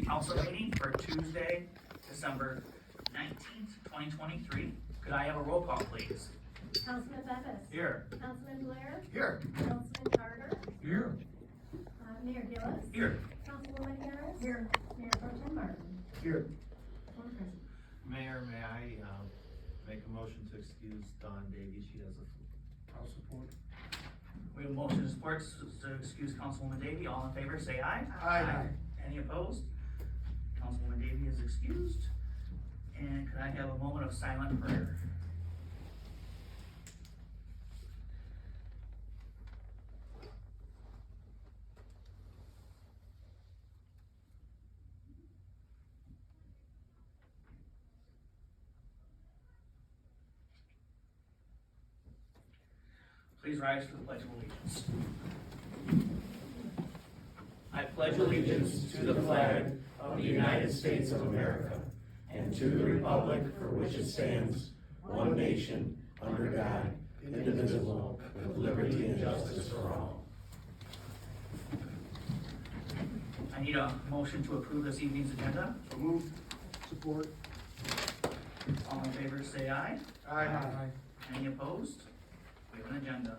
council meeting for Tuesday, December 19th, 2023. Could I have a roll call, please? Councilman Bembas. Here. Councilman Blair. Here. Councilman Carter. Here. Mayor Gillis. Here. Councilwoman Harris. Here. Mayor Pro Tem Martin. Here. One present. Mayor, may I, make a motion to excuse Dawn Davy? She has a flu. I'll support. We have a motion to support to excuse Councilwoman Davy. All in favor, say aye. Aye. Any opposed? Councilwoman Davy is excused. And could I have a moment of silent prayer? Please rise for the Pledge of Allegiance. I pledge allegiance to the flag of the United States of America, and to the republic for which it stands, one nation, under God, indivisible, with liberty and justice for all. I need a motion to approve this evening's agenda. So moved. Support. All in favor, say aye. Aye. Any opposed? We have an agenda.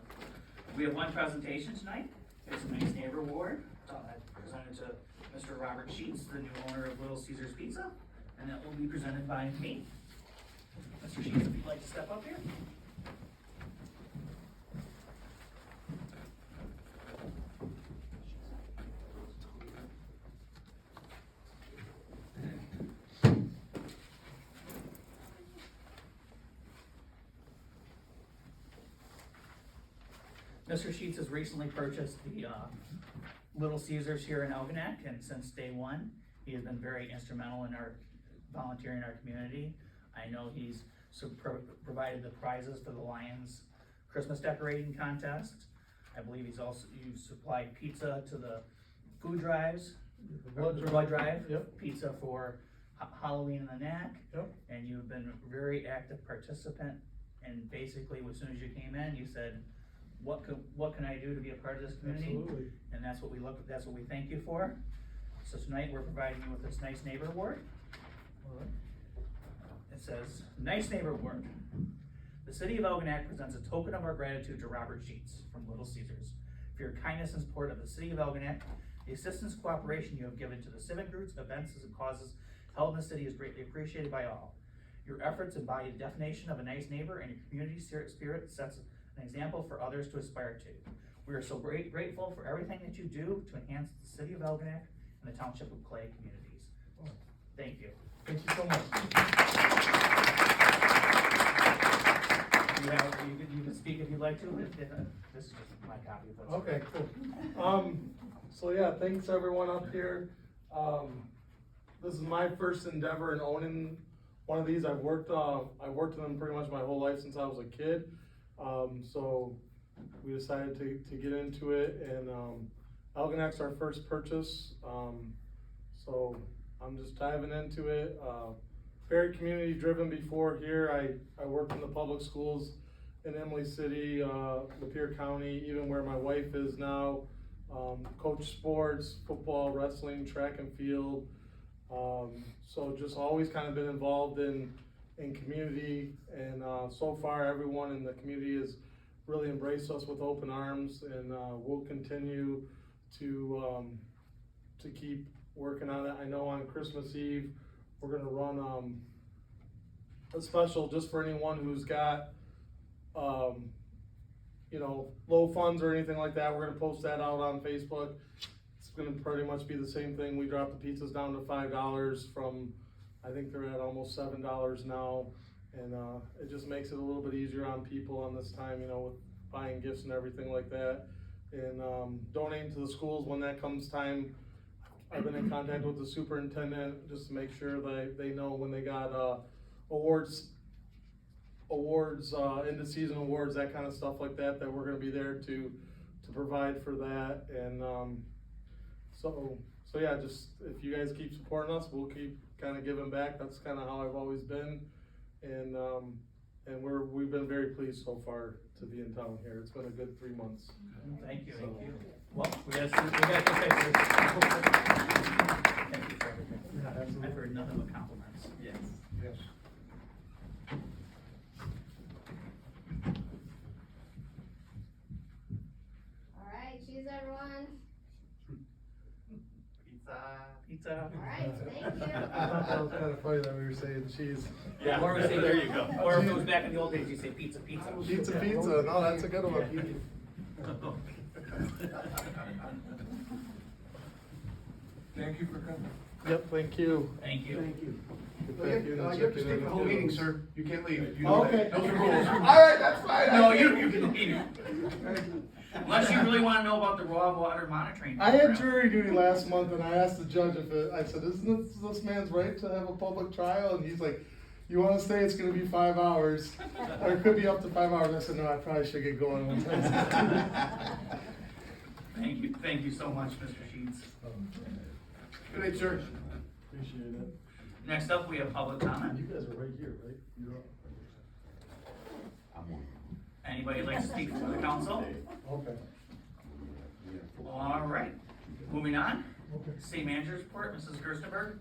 We have one presentation tonight. It's a Nice Neighbor Award, presented to Mr. Robert Sheets, the new owner of Little Caesars Pizza, and that will be presented by me. Mr. Sheets, if you'd like to step up here. Mr. Sheets has recently purchased the Little Caesars here in Algonac, and since day one, he has been very instrumental in our volunteering in our community. I know he's provided the prizes for the Lions Christmas decorating contest. I believe you've supplied pizza to the food drives, blood drive, Yep. pizza for Halloween in the Knack. Yep. And you've been a very active participant, and basically, as soon as you came in, you said, what can I do to be a part of this community? Absolutely. And that's what we thank you for. So tonight, we're providing you with this Nice Neighbor Award. All right. It says, Nice Neighbor Award. The city of Algonac presents a token of our gratitude to Robert Sheets from Little Caesars for your kindness and support of the city of Algonac. The assistance and cooperation you have given to the civic groups, events, and causes held in the city is greatly appreciated by all. Your efforts embody the definition of a nice neighbor, and your community spirit sets an example for others to aspire to. We are so grateful for everything that you do to enhance the city of Algonac and the township of Clay communities. Thank you. Thank you so much. You can speak if you'd like to. This is just my copy. But Okay, cool. So yeah, thanks everyone up here. This is my first endeavor in owning one of these. I've worked in them pretty much my whole life since I was a kid. So we decided to get into it, and Algonac's our first purchase. So I'm just diving into it. Very community driven before here. I worked in the public schools in Emily City, Lapeer County, even where my wife is now. Coach sports, football, wrestling, track and field. So just always kind of been involved in community, and so far everyone in the community has really embraced us with open arms, and we'll continue to keep working on it. I know on Christmas Eve we're gonna run a special just for anyone who's got low funds or anything like that. We're gonna post that out on Facebook. It's gonna pretty much be the same thing. We dropped the pizzas down to $5 from, I think they're at almost $7 now, and it just makes it a little bit easier on people on this time, with buying gifts and everything like that, and donating to the schools when that comes time. I've been in contact with the superintendent just to make sure they know when they got awards, end of season awards, that kind of stuff like that we're gonna be there to provide for that, and so yeah, just if you guys keep supporting us, we'll keep kind of giving back. That's kind of how I've always been, and we've been very pleased so far to be in town here. It's been a good 3 months. Thank you. So- Well, we got to take this. Thank you for everything. nothing but compliments. Yes. Yes. All right, cheese, everyone. Pizza. Pizza. All right, thank you. I thought that was kinda funny that we were saying cheese. Yeah, or we say, there you go. Or if it was back in the old days, you say pizza, pizza. Pizza, pizza, no, that's a good one. Thank you for coming. Yep, thank you. Thank you. you. Thank you. You have to stay for the whole meeting, sir. You can't leave. You Oh, know okay. that. Those are rules. All right, that's fine. No, you can leave. Unless you really wanna know about the raw water monitoring. I had program. jury duty last month and I asked the judge if I said, isn't this man's right to have a public trial? And he's like, you wanna say it's gonna be 5 hours, or it could be up to 5 hours. I said, no, I probably should get going one time. Thank you so much, Mr. Sheets. Good night, sir. Appreciate it. Next up, we have public comment. You guys are right here, right? You're up. Anybody like to speak for the council? Okay. All right, moving on. Okay. City manager's report, Mrs. Gerstenberg.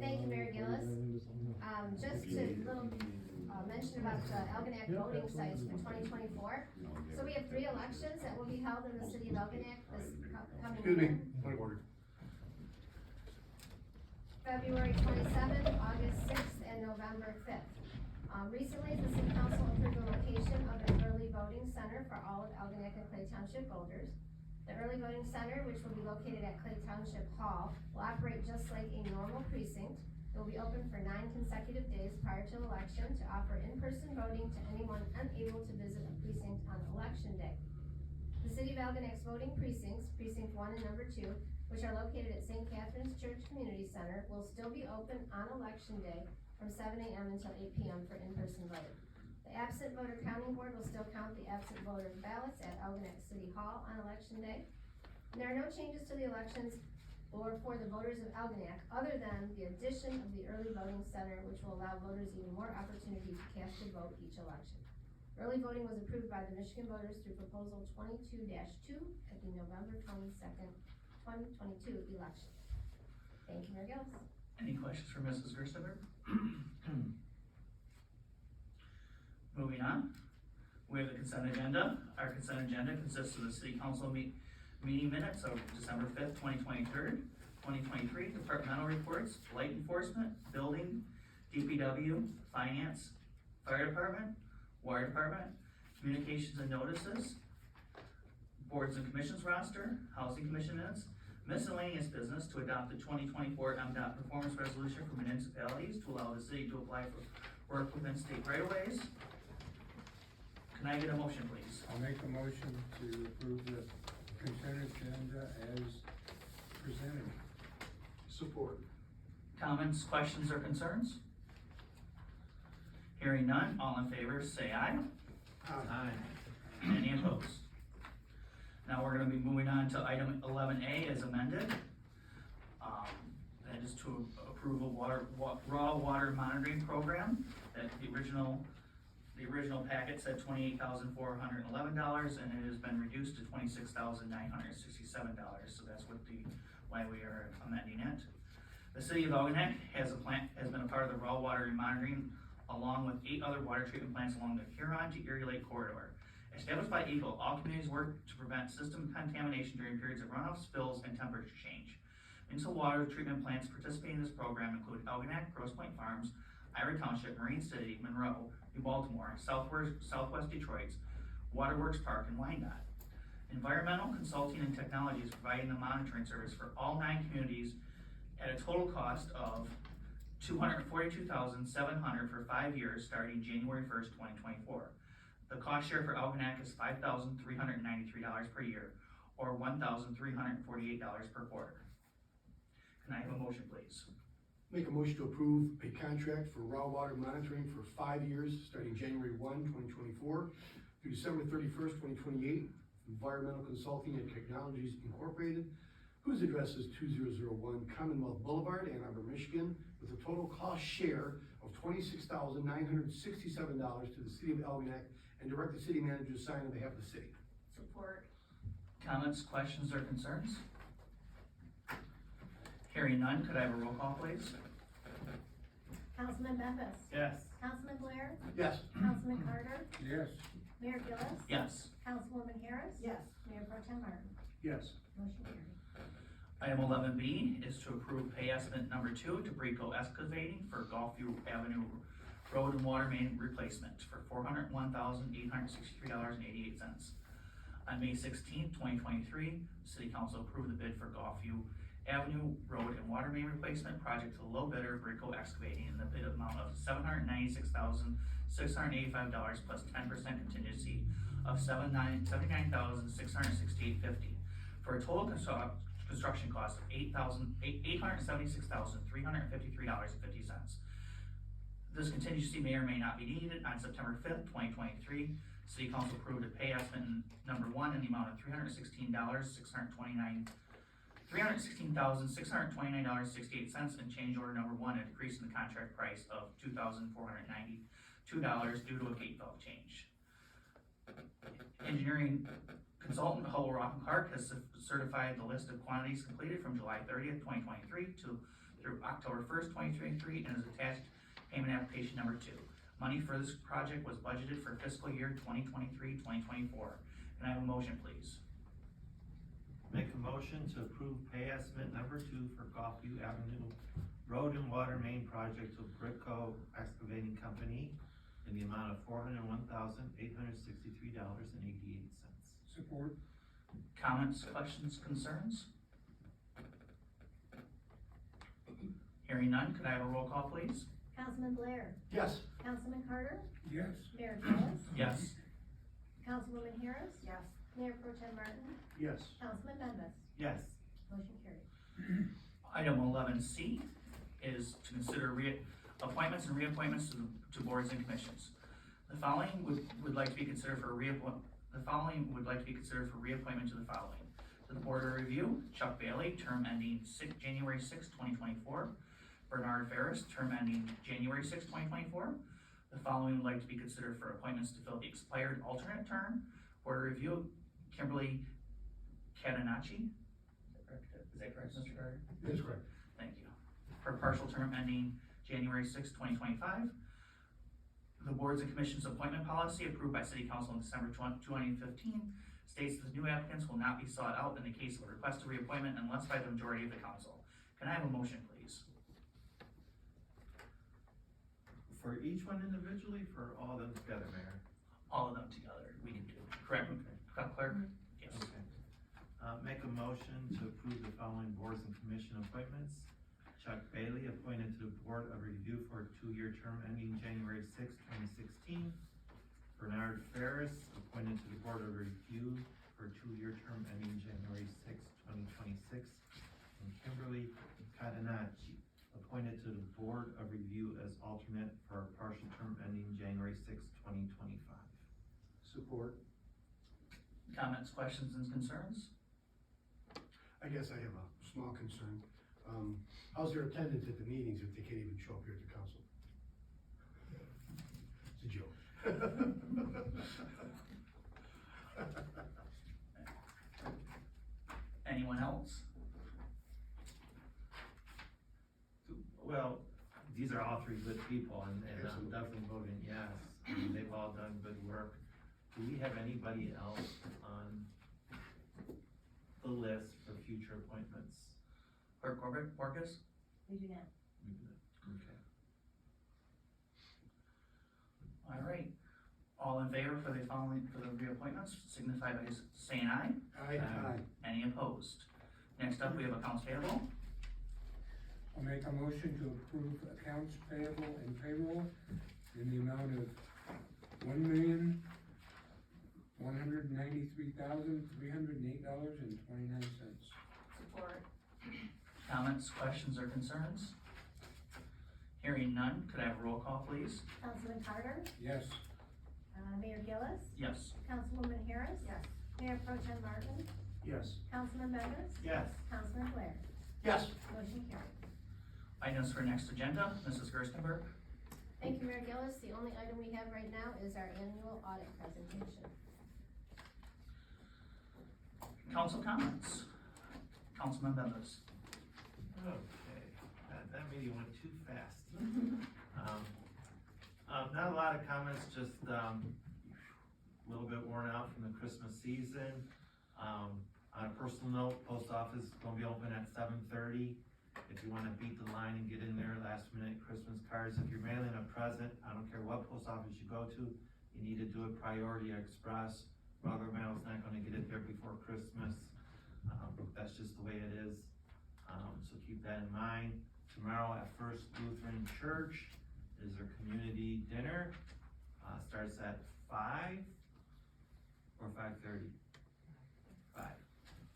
Thank you, Mayor Gillis. Just to little, mention about the Algonac voting sites for 2024. So we have 3 elections that will be held in the city of Algonac this coming Excuse me. year. Point of order. February 27th, August 6th, and November 5th. Recently, the city council approved the location of an early voting center for all of Algonac and Clay Township voters. The early voting center, which will be located at Clay Township Hall, will operate just like a normal precinct. It will be open for 9 consecutive days prior to election to offer in-person voting to anyone unable to visit a precinct on election day. The city of Algonac's voting precincts, precinct 1 and number 2, which are located at St. Catherine's Church Community Center, will still be open on election day from 7 a.m. until 8 p.m. for in-person voting. The absent voter counting board will still count the absent voter ballots at Algonac City Hall on election day. And there are no changes to the elections or for the voters of Algonac, other than the addition of the early voting center, which will allow voters even more opportunity to cast a vote each election. Early voting was approved by the Michigan voters through proposal 22-2 at the November 22nd, 2022 election. Thank you, Mayor Gillis. Any questions for Mrs. Gerstenberg? Moving on, we have the consent agenda. Our consent agenda consists of the city council meeting minutes of December 5th, 2023, departmental reports, light enforcement, building, DPW, finance, fire department, water department, communications and notices, boards and commissions roster, housing commission minutes, miscellaneous business to adopt the 2024 MDOT performance resolution for municipalities to allow the city to apply for work within state right-of-ways. Can I get a motion, please? I'll make a motion to approve the consent agenda as presented. Support. Comments, questions, or concerns? Hearing none, all in favor, say aye. Aye. Any opposed? Now we're gonna be moving on to item 11A as amended. That is to approve a raw water monitoring program. That the original packet said $28,411, and it has been reduced to $26,967. So that's why we are amending it. The city of Algonac has been a part of the raw water monitoring along with 8 other water treatment plants along the Huron to Erie Lake corridor. Established by EGLE, all communities work to prevent system contamination during periods of runoff, spills, and temperature change. Municipal water treatment plants participating in this program include Algonac, Grosse Pointe Farms, Ira Township, Marine City, Monroe, New Baltimore, Southwest Detroit, Waterworks Park, and Wyandotte. Environmental Consulting and Technology is providing the monitoring service for all 9 communities at a total cost of $242,700 for 5 years starting January 1st, 2024. The cost share for Algonac is $5,393 per year, or $1,348 per quarter. Can I have a motion, please? Make a motion to approve a contract for raw water monitoring for 5 years, starting January 1, 2024 through December 31st, 2028. Environmental Consulting and Technologies Incorporated, whose address is 2001 Commonwealth Boulevard, Ann Arbor, Michigan, with a total cost share of $26,967 to the city of Algonac, and direct the city manager to sign on behalf of the city. Support. Comments, questions, or concerns? Hearing none, could I have a roll call, please? Councilman Bembas. Yes. Councilman Blair. Yes. Councilman Carter. Yes. Mayor Gillis. Yes. Councilwoman Harris. Yes. Mayor Pro Tem Martin. Yes. Motion carried. Item 11B is to approve pay estimate number 2 to Brico Excavating for Gulfview Avenue Road and Water Main Replacement for $401,863.88. On May 16th, 2023, City Council approved the bid for Gulfview Avenue Road and Water Main Replacement project to the low bidder Brico Excavating in the bid amount of $796,685 plus 10% contingency of $79,668.50 for a total construction cost of $876,353.50. This contingency may or may not be needed. On September 5th, 2023, City Council approved a pay estimate number 1 in the amount of $316,629.68 and change order number 1, a decrease in the contract price of $2,492 due to a gate valve change. Engineering consultant Hull Rock and Clark has certified the list of quantities completed from July 30th, 2023 through October 1st, 2023, and has attached payment application number 2. Money for this project was budgeted for fiscal year 2023-2024. Can I have a motion, please? Make a motion to approve pay estimate number 2 for Gulfview Avenue Road and Water Main Project to Brico Excavating Company in the amount of $401,863.88. Support. Comments, questions, concerns? Hearing none, could I have a roll call, please? Councilman Blair. Yes. Councilman Carter. Yes. Mayor Gillis. Yes. Councilwoman Harris. Yes. Mayor Pro Tem Martin. Yes. Councilman Bembas. Yes. Motion carried. Item 11C is to consider appointments and reappointments to boards and commissions. The following would like to be considered for reappointment to the following. To the Board of Review, Chuck Bailey, term ending January 6, 2024. Bernard Ferris, term ending January 6, 2024. The following would like to be considered for appointments to fill the expired alternate term. Board of Review, Kimberly Catanacci. Is that correct, Mr. Carter? That is correct. Thank you. For partial term ending January 6, 2025. The Boards and Commissions appointment policy approved by City Council in December 2015 states that the new applicants will not be sought out in the case of a request of reappointment unless by the majority of the council. Can I have a motion, please? For each one individually, for all of them together, Mayor? All of them together, we can do. Correct, clerk? Yes. Okay. Make a motion to approve the following boards and commission appointments. Chuck Bailey, appointed to the Board of Review for a 2-year term ending January 6, 2016. Bernard Ferris, appointed to the Board of Review for a 2-year term ending January 6, 2026. And Kimberly Catanacci, appointed to the Board of Review as alternate for a partial term ending January 6, 2025. Support. Comments, questions, and concerns? I guess I have a small concern. How's their attendance at the meetings if they can't even show up here at the council? It's a joke. Anyone else? Well, these are all 3 good people, and I'm Absolutely. definitely voting yes. I mean, they've all done good work. Do we have anybody else on the list for future appointments? Clerk Corbett, Marcus? We do not. Okay. All right. All in favor for the reappointments, signify by saying aye. Aye. Any opposed? Next up, we have accounts payable. I'll make a motion to approve accounts payable and payroll in the amount of $1,193,308.29. Support. Comments, questions, or concerns? Hearing none, could I have a roll call, please? Councilman Carter. Yes. Mayor Gillis. Yes. Councilwoman Harris. Yes. Mayor Pro Tem Martin. Yes. Councilman Bembas. Yes. Councilman Blair. Yes. Motion carried. Items for next agenda, Mrs. Gerstenberg. Thank you, Mayor Gillis. The only item we have right now is our annual audit presentation. Council comments. Councilman Bembas. Okay, that meeting went too fast. Not a lot of comments, just, a little bit worn out from the Christmas season. On a personal note, post office is gonna be open at 7:30. If you wanna beat the line and get in there, last minute Christmas cards, if you're mailing a present, I don't care what post office you go to, you need to do it priority express. Regular mail's not gonna get it there before Christmas. That's just the way it is. So keep that in mind. Tomorrow at First Lutheran Church is their community dinner. Starts at 5 or 5:30?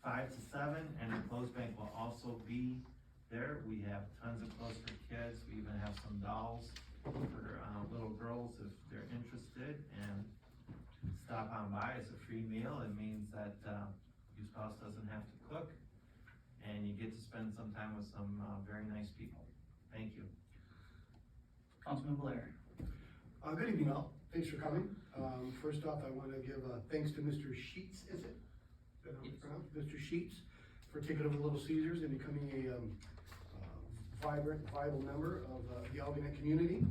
5 to 7, and the clothes bank will also be there. We have tons of clothes for kids. We even have some dolls for little girls if they're interested, and stop on by. It's a free meal. It means that your spouse doesn't have to cook, and you get to spend some time with some very nice people. Thank you. Councilman Blair. Good evening all, thanks for coming. First off, I wanna give thanks to Mr. Sheets, is it? Is that how it's pronounced? Mr. Sheets, for taking over Little Caesars and becoming a vibrant, viable member of the Algonac community.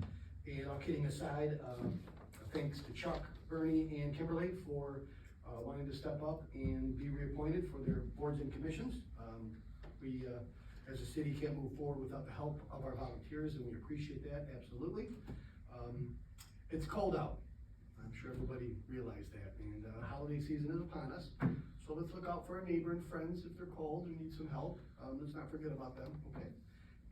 And all kidding aside, thanks to Chuck, Bernie, and Kimberly for wanting to step up and be reappointed for their boards and commissions. We, as a city, can't move forward without the help of our volunteers, and we appreciate that, absolutely. It's cold out. I'm sure everybody realized that, and holiday season is upon us. So let's look out for our neighbor and friends if they're cold and need some help. Let's not forget about them, okay?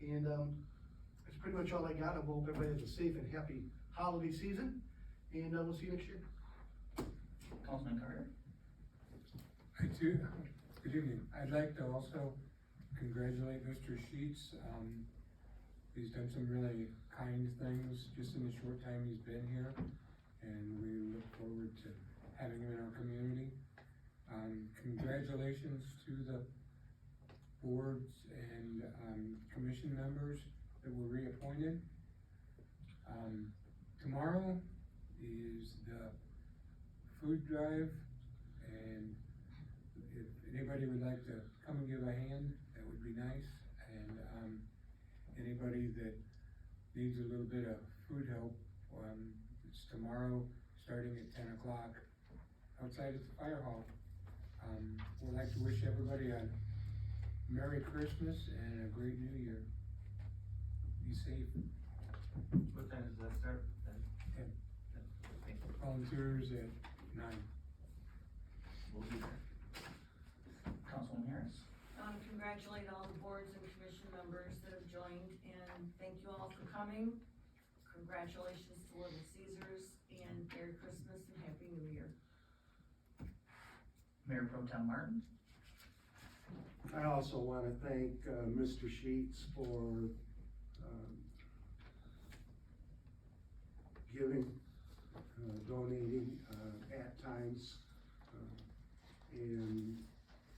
And that's pretty much all I got. I hope everybody has a safe and happy holiday season, and we'll see you next year. Councilman Carter. Good evening. I'd like to also congratulate Mr. Sheets. He's done some really kind things just in the short time he's been here, and we look forward to having him in our community. Congratulations to the boards and commission members that were reappointed. Tomorrow is the food drive, and if anybody would like to come and give a hand, that would be nice. And anybody that needs a little bit of food help, it's tomorrow, starting at 10 o'clock, outside at the fire hall. We'd like to wish everybody a Merry Christmas and a great New Year. Be safe. What time does that start? 10. Thank you. Volunteers at 9. We'll be there. Councilman Harris. Congratulate all the boards and commission members that have joined, and thank you all for coming. Congratulations to Little Caesars, and Merry Christmas and Happy New Year. Mayor Pro Tem Martin. I also want to thank Mr. Sheets for giving, donating at times, and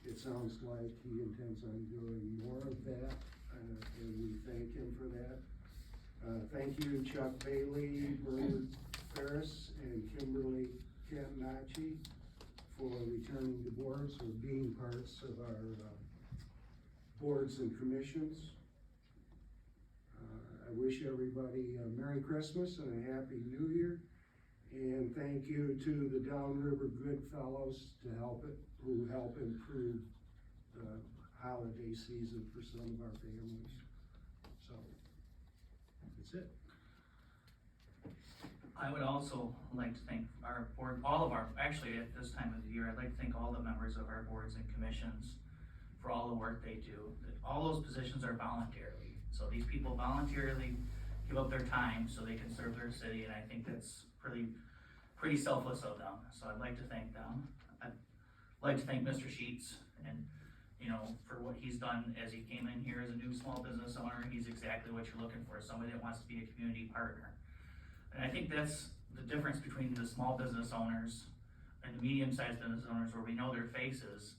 it sounds like he intends on doing more of that, and we thank him for that. Thank you, Chuck Bailey, Bernard Ferris, and Kimberly Catanacci for returning to boards or being parts of our boards and commissions. I wish everybody a Merry Christmas and a Happy New Year. And thank you to the Downriver Goodfellows who help improve the holiday season for some of our families. So, that's it. I would also like to thank our board, actually at this time of the year, I'd like to thank all the members of our boards and commissions for all the work they do. All those positions are voluntarily, so these people voluntarily give up their time so they can serve their city, and I think that's pretty selfless of them, so I'd like to thank them. I'd like to thank Mr. Sheets, and for what he's done as he came in here as a new small business owner. He's exactly what you're looking for, somebody that wants to be a community partner. And I think that's the difference between the small business owners and the medium-sized business owners, where we know their faces,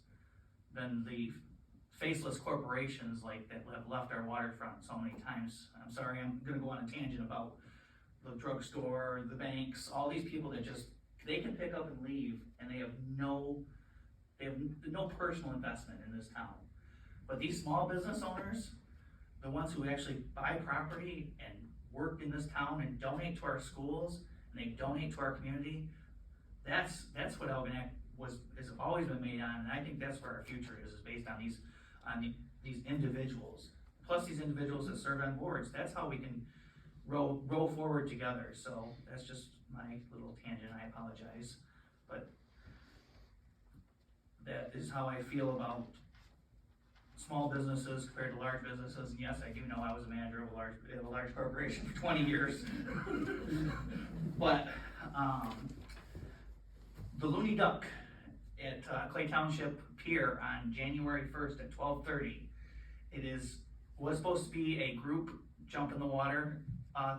than the faceless corporations like that have left our waterfront so many times. I'm sorry, I'm gonna go on a tangent about the drugstore, the banks, all these people that they can pick up and leave, and they have no personal investment in this town. But these small business owners, the ones who actually buy property and work in this town and donate to our schools, and they donate to our community, that's what Algonac has always been made on, and I think that's where our future is based on these individuals. Plus these individuals that serve on boards, that's how we can roll forward together, so that's just my little tangent, I apologize. But that is how I feel about small businesses compared to large businesses, and yes, I do know I was a manager of a large corporation for 20 years. But, the Looney Duck at Clay Township Pier on January 1st at 12:30. Was supposed to be a group jump in the water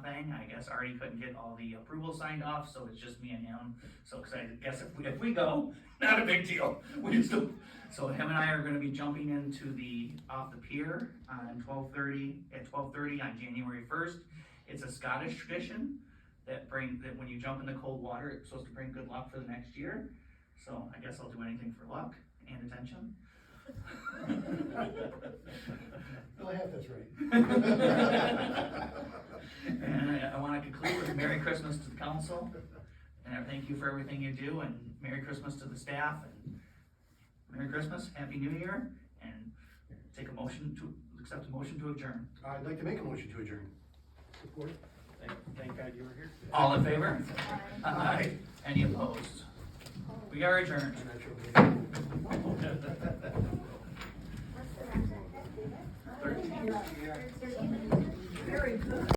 thing. I guess Artie couldn't get all the approval signed off, so it's just me and him. So, cause I guess if we go, not a big deal. So him and I are gonna be jumping off the pier on 12:30 on January 1st. It's a Scottish tradition that when you jump in the cold water, it's supposed to bring good luck for the next year. So I guess I'll do anything for luck and attention. Well, I have, that's right. And I wanna conclude with Merry Christmas to the council, and I thank you for everything you do, and Merry Christmas to the staff, and Merry Christmas, Happy New Year, and accept a motion to adjourn. I'd like to make a motion to adjourn. Support. Thank God you were here today. All in favor? Aye. Any opposed? We are adjourned. I'm not sure. What's the next one? 13. Very good.